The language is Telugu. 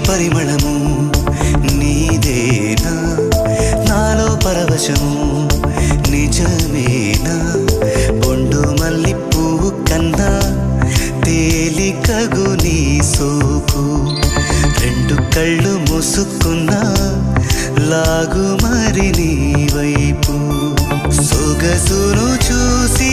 పరిమళము నీదేనా నాలో పరవశము నిజమేనా బొండు మల్లి పువ్వు కన్నా తేలికగు నీ సోకు రెండు కళ్ళు మూసుకున్నా లాగు మరి నీ వైపు సొగసును చూసి